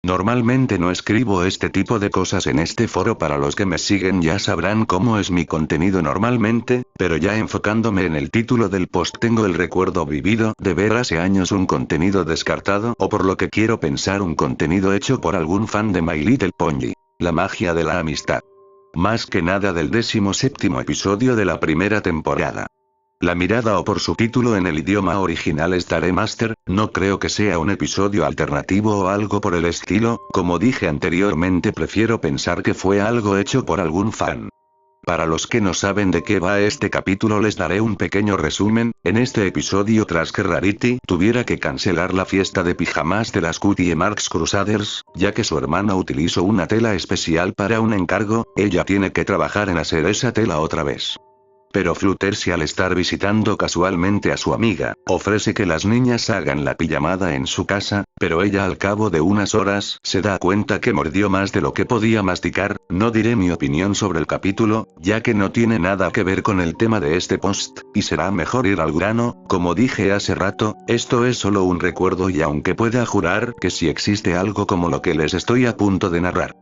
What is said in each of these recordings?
Normalmente no escribo este tipo de cosas en este foro, para los que me siguen ya sabrán cómo es mi contenido normalmente, pero ya enfocándome en el título del post, tengo el recuerdo vivido de ver hace años un contenido descartado, o por lo que quiero pensar un contenido hecho por algún fan de My Little Pony. La magia de la amistad. Más que nada del 17º episodio de la primera temporada. La mirada, o por su título en el idioma original, Star Master, no creo que sea un episodio alternativo o algo por el estilo, como dije anteriormente, prefiero pensar que fue algo hecho por algún fan. Para los que no saben de qué va este capítulo, les daré un pequeño resumen. En este episodio, tras que Rarity tuviera que cancelar la fiesta de pijamas de las Cutie Marks Crusaders, ya que su hermana utilizó una tela especial para un encargo, ella tiene que trabajar en hacer esa tela otra vez. Pero Fluttershy, al estar visitando casualmente a su amiga, ofrece que las niñas hagan la pijamada en su casa, pero ella al cabo de unas horas se da cuenta que mordió más de lo que podía masticar. No diré mi opinión sobre el capítulo, ya que no tiene nada que ver con el tema de este post, y será mejor ir al grano. Como dije hace rato, esto es solo un recuerdo, y aunque pueda jurar que si existe algo como lo que les estoy a punto de narrar,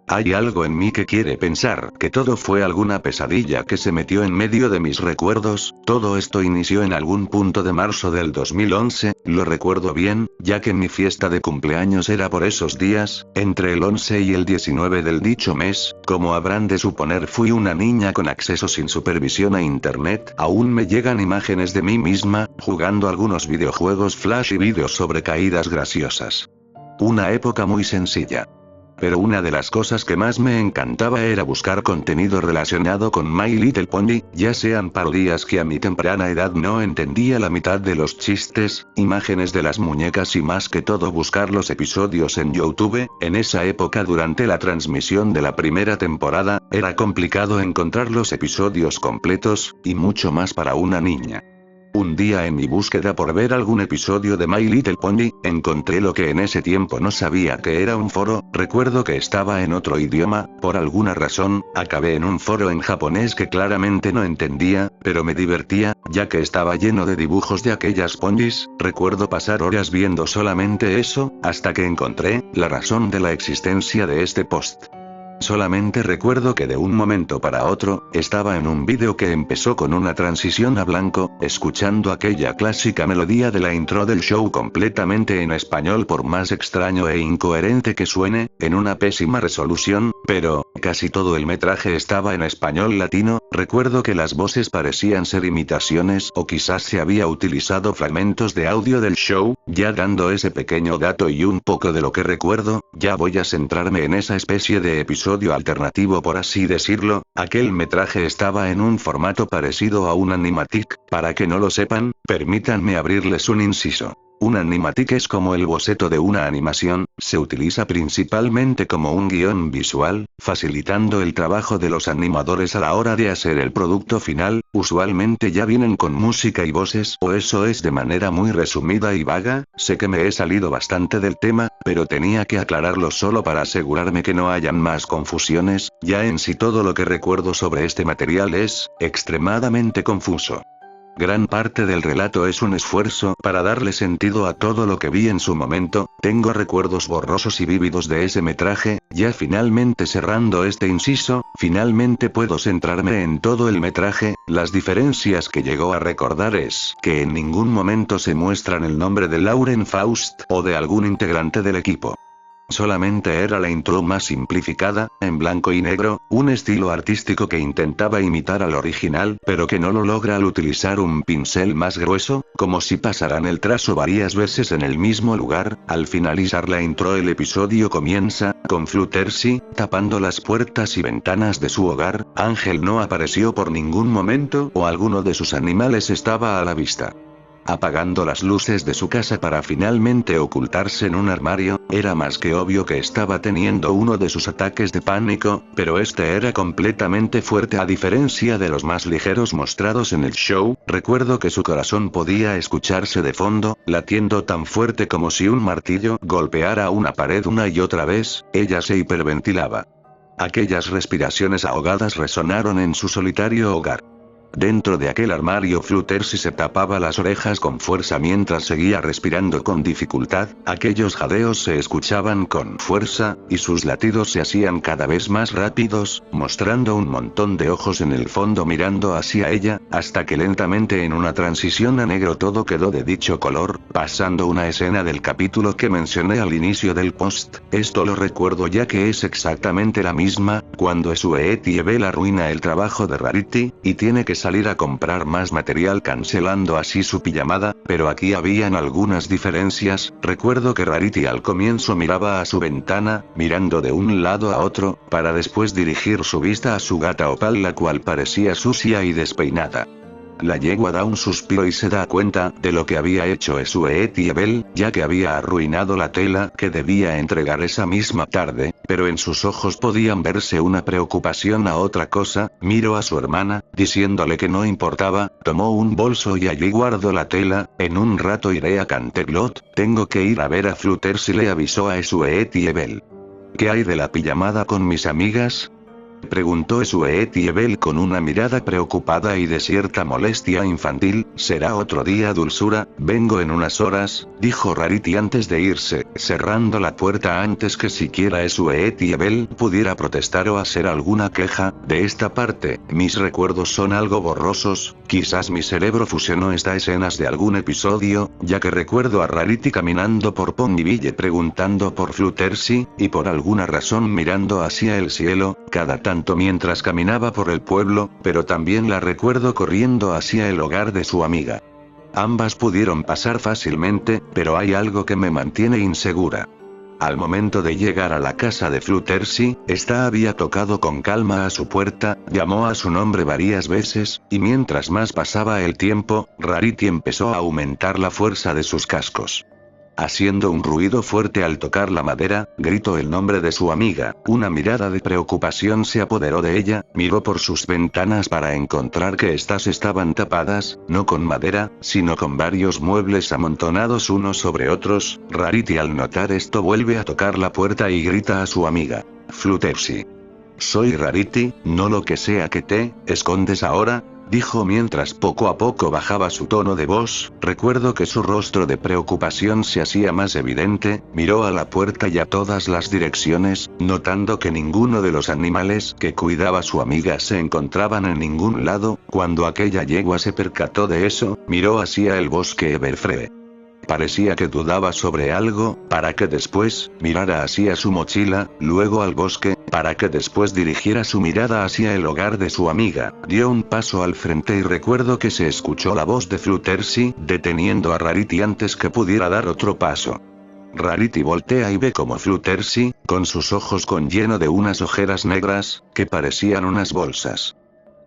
hay algo en mí que quiere pensar que todo fue alguna pesadilla que se metió en medio de mis recuerdos. Todo esto inició en algún punto de marzo del 2011, lo recuerdo bien, ya que mi fiesta de cumpleaños era por esos días, entre el 11 y el 19 del dicho mes. Como habrán de suponer, fui una niña con acceso sin supervisión a internet. Aún me llegan imágenes de mí misma, jugando algunos videojuegos flash y vídeos sobre caídas graciosas. Una época muy sencilla. Pero una de las cosas que más me encantaba era buscar contenido relacionado con My Little Pony, ya sean parodias que a mi temprana edad no entendía la mitad de los chistes, imágenes de las muñecas y más que todo buscar los episodios en YouTube. En esa época, durante la transmisión de la primera temporada, era complicado encontrar los episodios completos, y mucho más para una niña. Un día, en mi búsqueda por ver algún episodio de My Little Pony, encontré lo que en ese tiempo no sabía que era un foro. Recuerdo que estaba en otro idioma, por alguna razón, acabé en un foro en japonés que claramente no entendía, pero me divertía, ya que estaba lleno de dibujos de aquellas ponis. Recuerdo pasar horas viendo solamente eso, hasta que encontré la razón de la existencia de este post. Solamente recuerdo que de un momento para otro, estaba en un vídeo que empezó con una transición a blanco, escuchando aquella clásica melodía de la intro del show completamente en español, por más extraño e incoherente que suene, en una pésima resolución, pero casi todo el metraje estaba en español latino. Recuerdo que las voces parecían ser imitaciones, o quizás se había utilizado fragmentos de audio del show. Ya dando ese pequeño dato y un poco de lo que recuerdo, ya voy a centrarme en esa especie de episodio alternativo, por así decirlo. Aquel metraje estaba en un formato parecido a un animatic. Para que no lo sepan, permítanme abrirles un inciso. Un animatic es como el boceto de una animación, se utiliza principalmente como un guión visual, facilitando el trabajo de los animadores a la hora de hacer el producto final. Usualmente ya vienen con música y voces, o eso es de manera muy resumida y vaga. Sé que me he salido bastante del tema, pero tenía que aclararlo solo para asegurarme que no hayan más confusiones. Ya en sí, todo lo que recuerdo sobre este material es extremadamente confuso. Gran parte del relato es un esfuerzo para darle sentido a todo lo que vi en su momento. Tengo recuerdos borrosos y vívidos de ese metraje. Ya finalmente cerrando este inciso, finalmente puedo centrarme en todo el metraje. Las diferencias que llegó a recordar es que en ningún momento se muestran el nombre de Lauren Faust o de algún integrante del equipo. Solamente era la intro más simplificada, en blanco y negro, un estilo artístico que intentaba imitar al original, pero que no lo logra al utilizar un pincel más grueso, como si pasaran el trazo varias veces en el mismo lugar. Al finalizar la intro, el episodio comienza con Fluttershy tapando las puertas y ventanas de su hogar. Ángel no apareció por ningún momento, o alguno de sus animales estaba a la vista. Apagando las luces de su casa para finalmente ocultarse en un armario, era más que obvio que estaba teniendo uno de sus ataques de pánico, pero este era completamente fuerte a diferencia de los más ligeros mostrados en el show. Recuerdo que su corazón podía escucharse de fondo, latiendo tan fuerte como si un martillo golpeara una pared una y otra vez. Ella se hiperventilaba. Aquellas respiraciones ahogadas resonaron en su solitario hogar. Dentro de aquel armario Fluttershy se tapaba las orejas con fuerza mientras seguía respirando con dificultad, aquellos jadeos se escuchaban con fuerza, y sus latidos se hacían cada vez más rápidos, mostrando un montón de ojos en el fondo mirando hacia ella, hasta que lentamente en una transición a negro todo quedó de dicho color, pasando una escena del capítulo que mencioné al inicio del post. Esto lo recuerdo ya que es exactamente la misma, cuando Sweetiebelle arruina el trabajo de Rarity, y tiene que salir a comprar más material cancelando así su pijamada, pero aquí habían algunas diferencias. Recuerdo que Rarity al comienzo miraba a su ventana, mirando de un lado a otro, para después dirigir su vista a su gata Opal la cual parecía sucia y despeinada. La yegua da un suspiro y se da cuenta de lo que había hecho Sweetiebelle, ya que había arruinado la tela que debía entregar esa misma tarde, pero en sus ojos podían verse una preocupación a otra cosa. Miró a su hermana, diciéndole que no importaba, tomó un bolso y allí guardó la tela. En un rato iré a Canterlot, tengo que ir a ver a Fluttershy, le avisó a Sweetiebelle. ¿Qué hay de la pijamada con mis amigas?, preguntó Sweetiebelle con una mirada preocupada y de cierta molestia infantil. Será otro día, dulzura, vengo en unas horas, dijo Rarity antes de irse, cerrando la puerta antes que siquiera Sweetiebelle pudiera protestar o hacer alguna queja. De esta parte, mis recuerdos son algo borrosos, quizás mi cerebro fusionó estas escenas de algún episodio, ya que recuerdo a Rarity caminando por Ponyville preguntando por Fluttershy, y por alguna razón mirando hacia el cielo, cada tanto mientras caminaba por el pueblo, pero también la recuerdo corriendo hacia el hogar de su amiga. Ambas pudieron pasar fácilmente, pero hay algo que me mantiene insegura. Al momento de llegar a la casa de Fluttershy, esta había tocado con calma a su puerta, llamó a su nombre varias veces, y mientras más pasaba el tiempo, Rarity empezó a aumentar la fuerza de sus cascos. Haciendo un ruido fuerte al tocar la madera, gritó el nombre de su amiga. Una mirada de preocupación se apoderó de ella, miró por sus ventanas para encontrar que estas estaban tapadas, no con madera, sino con varios muebles amontonados unos sobre otros. Rarity al notar esto vuelve a tocar la puerta y grita a su amiga. Fluttershy. Soy Rarity, no lo que sea que te escondes ahora, dijo mientras poco a poco bajaba su tono de voz. Recuerdo que su rostro de preocupación se hacía más evidente, miró a la puerta y a todas las direcciones, notando que ninguno de los animales que cuidaba su amiga se encontraban en ningún lado. Cuando aquella yegua se percató de eso, miró hacia el bosque Everfree. Parecía que dudaba sobre algo, para que después mirara hacia su mochila, luego al bosque, para que después dirigiera su mirada hacia el hogar de su amiga. Dio un paso al frente y recuerdo que se escuchó la voz de Fluttershy, deteniendo a Rarity antes que pudiera dar otro paso. Rarity voltea y ve como Fluttershy, con sus ojos con lleno de unas ojeras negras, que parecían unas bolsas.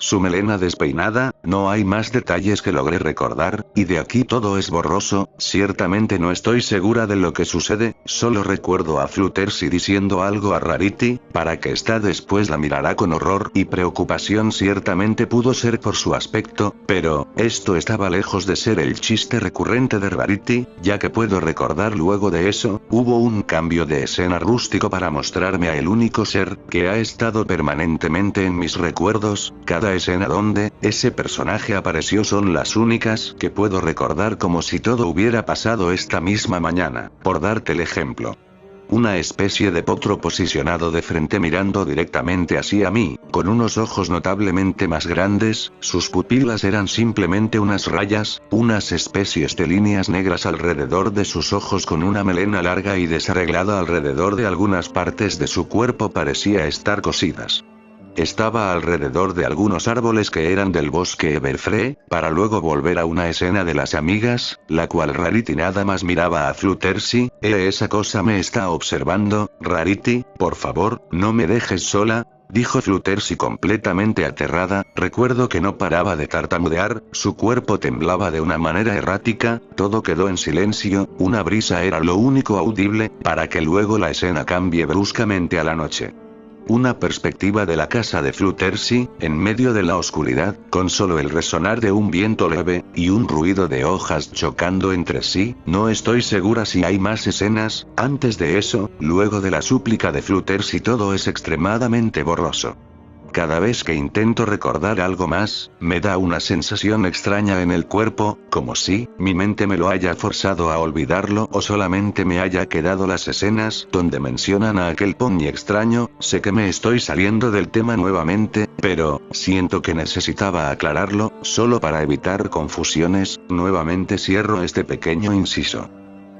Su melena despeinada, no hay más detalles que logré recordar, y de aquí todo es borroso. Ciertamente no estoy segura de lo que sucede, solo recuerdo a Fluttershy diciendo algo a Rarity, para que ésta después la mirará con horror y preocupación. Ciertamente pudo ser por su aspecto, pero esto estaba lejos de ser el chiste recurrente de Rarity, ya que puedo recordar luego de eso, hubo un cambio de escena rústico para mostrarme a el único ser que ha estado permanentemente en mis recuerdos. Cada escena donde ese personaje apareció son las únicas que puedo recordar como si todo hubiera pasado esta misma mañana. Por darte el ejemplo, una especie de potro posicionado de frente mirando directamente hacia mí, con unos ojos notablemente más grandes, sus pupilas eran simplemente unas rayas, unas especies de líneas negras alrededor de sus ojos con una melena larga y desarreglada alrededor de algunas partes de su cuerpo parecía estar cosidas. Estaba alrededor de algunos árboles que eran del bosque Everfree, para luego volver a una escena de las amigas, la cual Rarity nada más miraba a Fluttershy. Esa cosa me está observando, Rarity, por favor, no me dejes sola, dijo Fluttershy completamente aterrada. Recuerdo que no paraba de tartamudear, su cuerpo temblaba de una manera errática, todo quedó en silencio, una brisa era lo único audible, para que luego la escena cambie bruscamente a la noche. Una perspectiva de la casa de Fluttershy, en medio de la oscuridad, con solo el resonar de un viento leve, y un ruido de hojas chocando entre sí. No estoy segura si hay más escenas. Antes de eso, luego de la súplica de Fluttershy todo es extremadamente borroso. cada vez que intento recordar algo más, me da una sensación extraña en el cuerpo, como si mi mente me lo haya forzado a olvidarlo o solamente me haya quedado las escenas donde mencionan a aquel pony extraño. Sé que me estoy saliendo del tema nuevamente, pero siento que necesitaba aclararlo, solo para evitar confusiones. Nuevamente cierro este pequeño inciso.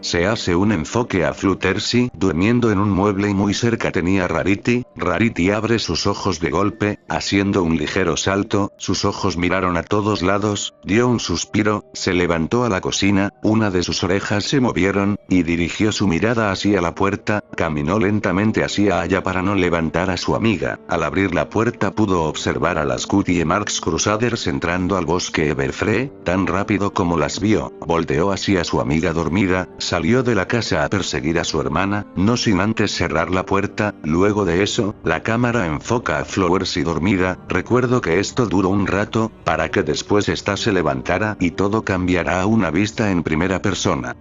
Se hace un enfoque a Fluttershy durmiendo en un mueble y muy cerca tenía Rarity. Rarity abre sus ojos de golpe, haciendo un ligero salto, sus ojos miraron a todos lados, dio un suspiro, se levantó a la cocina, una de sus orejas se movieron, y dirigió su mirada hacia la puerta, caminó lentamente hacia allá para no levantar a su amiga. Al abrir la puerta pudo observar a las Cutie Marks Crusaders entrando al bosque Everfree, tan rápido como las vio, volteó hacia su amiga dormida, salió de la casa a perseguir a su hermana, no sin antes cerrar la puerta. Luego de eso, la cámara enfoca a Fluttershy dormida. Recuerdo que esto duró un rato, para que después ésta se levantara y todo cambiará a una vista en primera persona.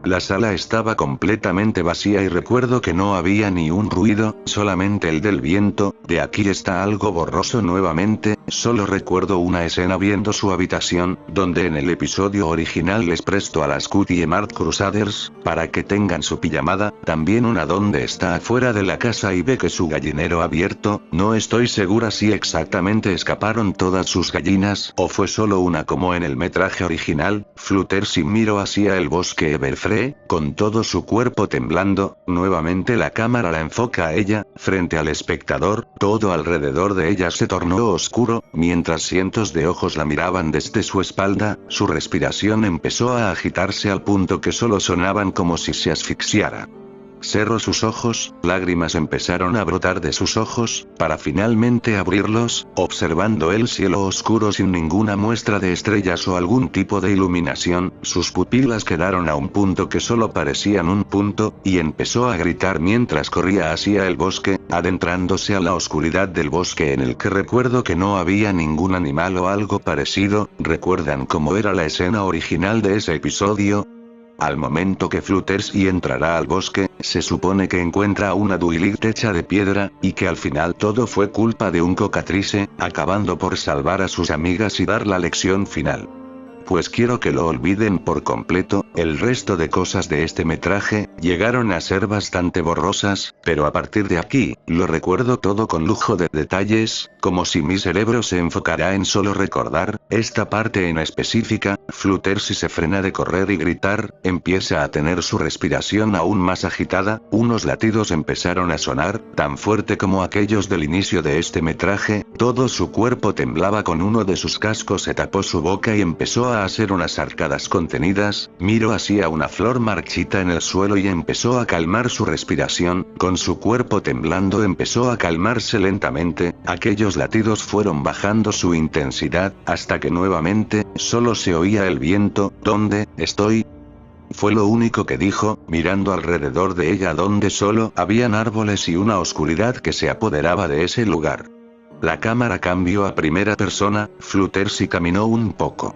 La sala estaba completamente vacía y recuerdo que no había ni un ruido, solamente el del viento. De aquí está algo borroso nuevamente, solo recuerdo una escena viendo su habitación, donde en el episodio original les presto a las Cutie Mark Crusaders, para que tengan su pijamada, también una donde está afuera de la casa y ve que su gallinero abierto. No estoy segura si exactamente escaparon todas sus gallinas o fue solo una como en el metraje original. Fluttershy miró hacia el bosque Everfree, con todo su cuerpo temblando. Nuevamente la cámara la enfoca a ella, frente al espectador, todo alrededor de ella se tornó oscuro, mientras cientos de ojos la miraban desde su espalda. Su respiración empezó a agitarse al punto que solo sonaban como si se asfixiara. Cerró sus ojos, lágrimas empezaron a brotar de sus ojos, para finalmente abrirlos, observando el cielo oscuro sin ninguna muestra de estrellas o algún tipo de iluminación. Sus pupilas quedaron a un punto que solo parecían un punto, y empezó a gritar mientras corría hacia el bosque, adentrándose a la oscuridad del bosque en el que recuerdo que no había ningún animal o algo parecido. ¿Recuerdan cómo era la escena original de ese episodio? Al momento que Fluttershy entrará al bosque, se supone que encuentra una Duilig hecha de piedra, y que al final todo fue culpa de un cocatrice, acabando por salvar a sus amigas y dar la lección final. Pues quiero que lo olviden por completo. El resto de cosas de este metraje llegaron a ser bastante borrosas, pero a partir de aquí, lo recuerdo todo con lujo de detalles, como si mi cerebro se enfocara en solo recordar esta parte en específica. Fluttershy se frena de correr y gritar, empieza a tener su respiración aún más agitada, unos latidos empezaron a sonar, tan fuerte como aquellos del inicio de este metraje, todo su cuerpo temblaba. Con uno de sus cascos se tapó su boca y empezó a hacer unas arcadas contenidas, miró hacia una flor marchita en el suelo y empezó a calmar su respiración. Con su cuerpo temblando empezó a calmarse lentamente, aquellos latidos fueron bajando su intensidad, hasta que nuevamente, solo se oía el viento. ¿Dónde estoy? Fue lo único que dijo, mirando alrededor de ella donde solo habían árboles y una oscuridad que se apoderaba de ese lugar. La cámara cambió a primera persona. Fluttershy caminó un poco,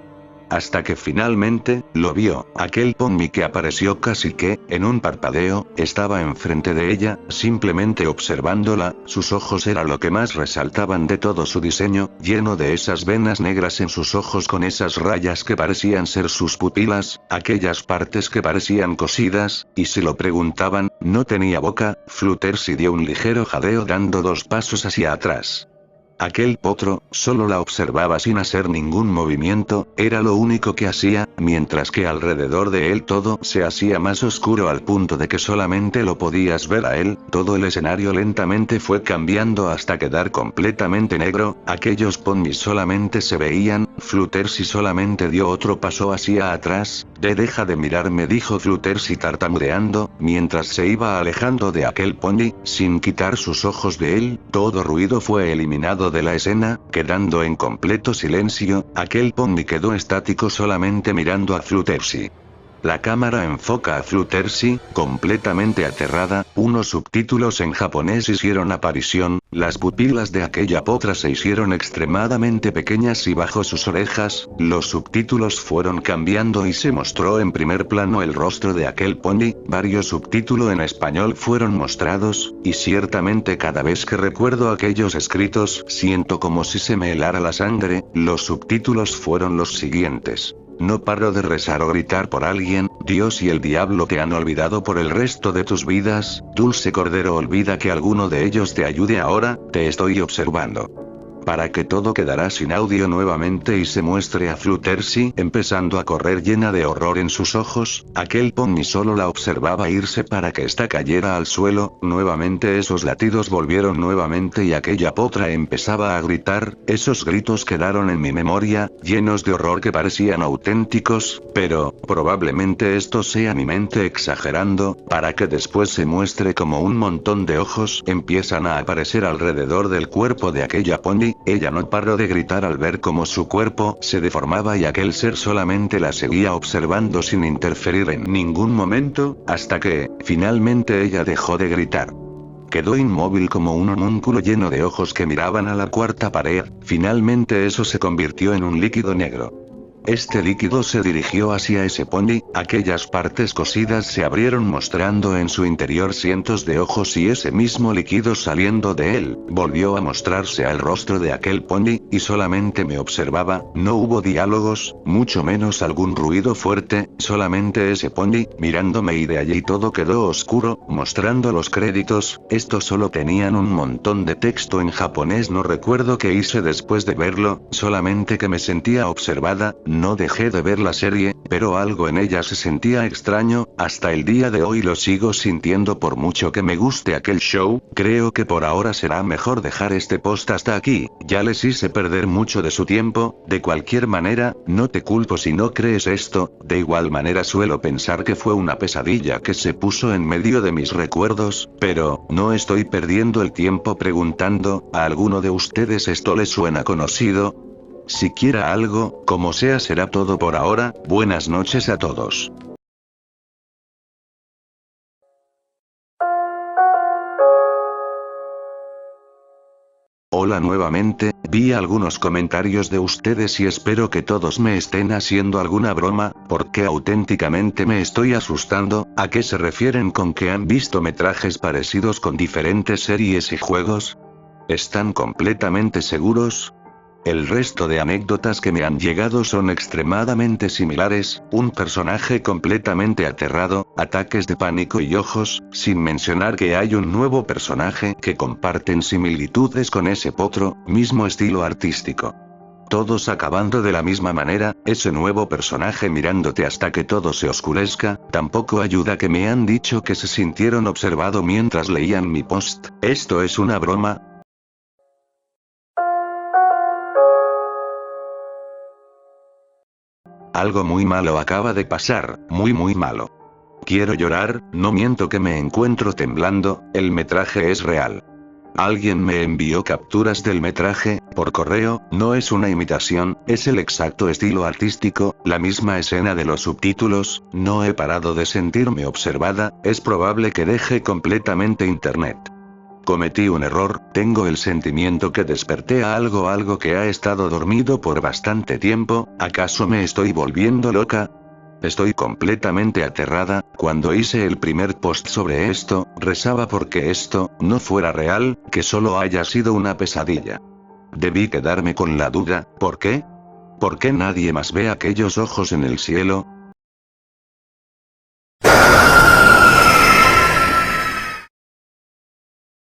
hasta que finalmente, lo vio. Aquel pony que apareció casi que, en un parpadeo, estaba enfrente de ella, simplemente observándola. Sus ojos era lo que más resaltaban de todo su diseño, lleno de esas venas negras en sus ojos con esas rayas que parecían ser sus pupilas, aquellas partes que parecían cosidas, y si lo preguntaban, no tenía boca. Fluttershy dio un ligero jadeo dando 2 pasos hacia atrás. Aquel potro, solo la observaba sin hacer ningún movimiento, era lo único que hacía, mientras que alrededor de él todo se hacía más oscuro al punto de que solamente lo podías ver a él. Todo el escenario lentamente fue cambiando hasta quedar completamente negro, aquellos ponis solamente se veían. Fluttershy solamente dio otro paso hacia atrás. Deja de mirarme, dijo Fluttershy tartamudeando, mientras se iba alejando de aquel pony, sin quitar sus ojos de él. Todo ruido fue eliminado de la escena, quedando en completo silencio. Aquel pony quedó estático solamente mirando a Fluttershy. La cámara enfoca a Fluttershy, completamente aterrada, unos subtítulos en japonés hicieron aparición, las pupilas de aquella potra se hicieron extremadamente pequeñas y bajo sus orejas, los subtítulos fueron cambiando y se mostró en primer plano el rostro de aquel pony, varios subtítulos en español fueron mostrados, y ciertamente cada vez que recuerdo aquellos escritos siento como si se me helara la sangre, los subtítulos fueron los siguientes. No paro de rezar o gritar por alguien, Dios y el diablo te han olvidado por el resto de tus vidas, dulce cordero olvida que alguno de ellos te ayude ahora, te estoy observando. Para que todo quedará sin audio nuevamente y se muestre a Fluttershy empezando a correr llena de horror en sus ojos, aquel pony solo la observaba irse para que ésta cayera al suelo, nuevamente esos latidos volvieron nuevamente y aquella potra empezaba a gritar, esos gritos quedaron en mi memoria, llenos de horror que parecían auténticos, pero, probablemente esto sea mi mente exagerando, para que después se muestre como un montón de ojos empiezan a aparecer alrededor del cuerpo de aquella pony. Ella no paró de gritar al ver cómo su cuerpo se deformaba y aquel ser solamente la seguía observando sin interferir en ningún momento, hasta que, finalmente ella dejó de gritar. Quedó inmóvil como un homúnculo lleno de ojos que miraban a la cuarta pared, finalmente eso se convirtió en un líquido negro. Este líquido se dirigió hacia ese pony, aquellas partes cosidas se abrieron mostrando en su interior cientos de ojos y ese mismo líquido saliendo de él, volvió a mostrarse al rostro de aquel pony, y solamente me observaba, no hubo diálogos, mucho menos algún ruido fuerte, solamente ese pony, mirándome y de allí todo quedó oscuro, mostrando los créditos, estos solo tenían un montón de texto en japonés no recuerdo qué hice después de verlo, solamente que me sentía observada. No dejé de ver la serie, pero algo en ella se sentía extraño, hasta el día de hoy lo sigo sintiendo por mucho que me guste aquel show, creo que por ahora será mejor dejar este post hasta aquí, ya les hice perder mucho de su tiempo, de cualquier manera, no te culpo si no crees esto, de igual manera suelo pensar que fue una pesadilla que se puso en medio de mis recuerdos, pero, no estoy perdiendo el tiempo preguntando, ¿a alguno de ustedes esto les suena conocido? Siquiera algo, como sea será todo por ahora, buenas noches a todos. Hola nuevamente, vi algunos comentarios de ustedes y espero que todos me estén haciendo alguna broma, porque auténticamente me estoy asustando, ¿a qué se refieren con que han visto metrajes parecidos con diferentes series y juegos? ¿Están completamente seguros? El resto de anécdotas que me han llegado son extremadamente similares, un personaje completamente aterrado, ataques de pánico y ojos, sin mencionar que hay un nuevo personaje que comparten similitudes con ese potro, mismo estilo artístico. Todos acabando de la misma manera, ese nuevo personaje mirándote hasta que todo se oscurezca, tampoco ayuda que me han dicho que se sintieron observado mientras leían mi post, ¿esto es una broma? Algo muy malo acaba de pasar, muy malo. Quiero llorar, no miento que me encuentro temblando, el metraje es real. Alguien me envió capturas del metraje, por correo, no es una imitación, es el exacto estilo artístico, la misma escena de los subtítulos, no he parado de sentirme observada, es probable que deje completamente internet. Cometí un error, tengo el sentimiento que desperté a algo que ha estado dormido por bastante tiempo, ¿acaso me estoy volviendo loca? Estoy completamente aterrada, cuando hice el primer post sobre esto, rezaba porque esto no fuera real, que solo haya sido una pesadilla. Debí quedarme con la duda, ¿por qué? ¿Por qué nadie más ve aquellos ojos en el cielo?